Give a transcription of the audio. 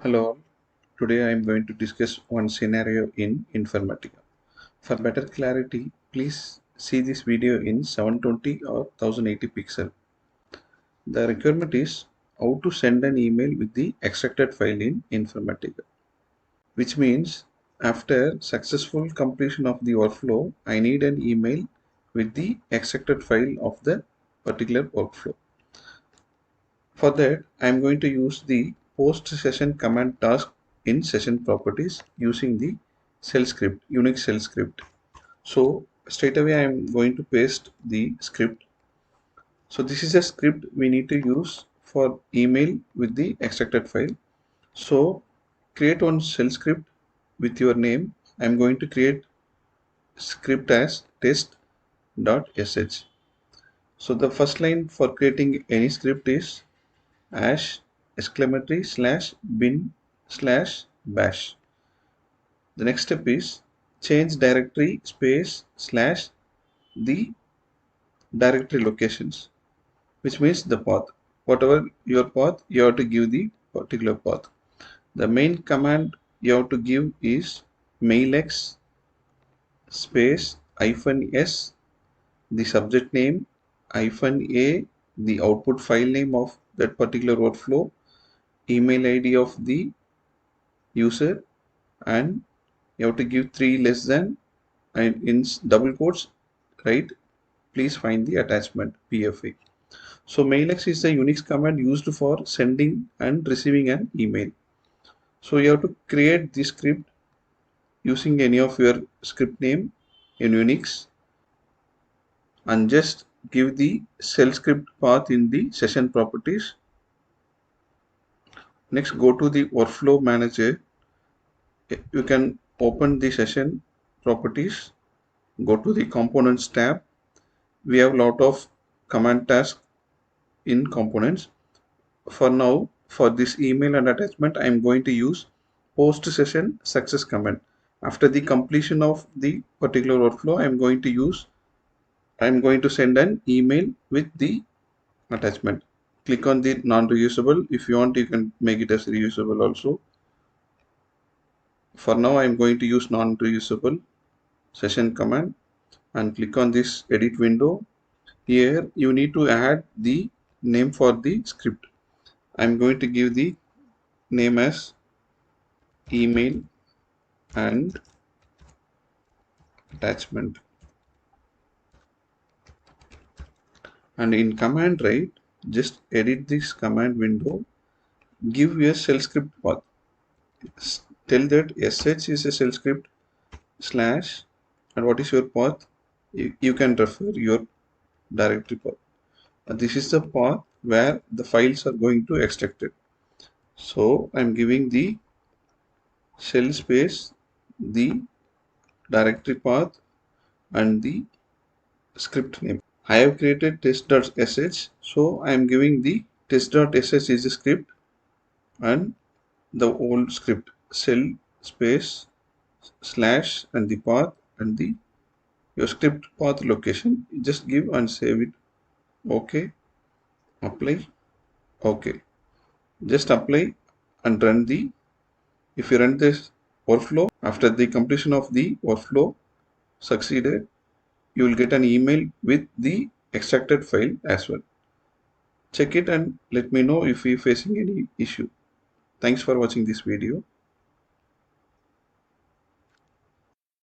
Hello all. Today I am going to discuss one scenario in Informatica. For better clarity, please see this video in 720 or 1080 pixel. The requirement is how to send an email with the extracted file in Informatica, which means after successful completion of the workflow, I need an email with the extracted file of the particular workflow. For that, I am going to use the post session command task in session properties using the shell script, Unix shell script. So straight away I am going to paste the script. So this is a script we need to use for email with the extracted file. So create one shell script with your name. I am going to create script as test.sh. So the first line for creating any script is hash exclamatory slash bin slash bash. The next step is change directory space slash the directory locations, which means the path. Whatever your path, you have to give the particular path. The main command you have to give is mailx space -s, the subject name, -a, the output file name of that particular workflow, email ID of the user, and you have to give 3 less than, and in double quotes write please find the attachment PFA. So mailx is the Unix command used for sending and receiving an email. So you have to create the script using any of your script name in Unix and just give the shell script path in the session properties. Next, go to the workflow manager. You can open the session properties, go to the components tab. We have a lot of command tasks in components. For now, for this email and attachment, I am going to use post session success command. After the completion of the particular workflow, I am going to send an email with the attachment. Click on the non-reusable. If you want, you can make it as reusable also. For now, I am going to use non-reusable session command and click on this edit window. Here you need to add the name for the script. I am going to give the name as email and attachment, and in command right, just edit this command window, give your shell script path, tell that sh is a shell script slash, and what is your path, you can refer your directory path. This is the path where the files are going to extract it. So I'm giving the shell space, the directory path, and the script name. I have created test.sh, so I am giving the test.sh is the script and the old script shell space slash and the path and the your script path location. Just give and save it. Okay, apply. Okay, just apply and run the. If you run this workflow after the completion of the workflow succeeded, you will get an email with the extracted file as well. Check it and let me know if you're facing any issue. Thanks for watching this video.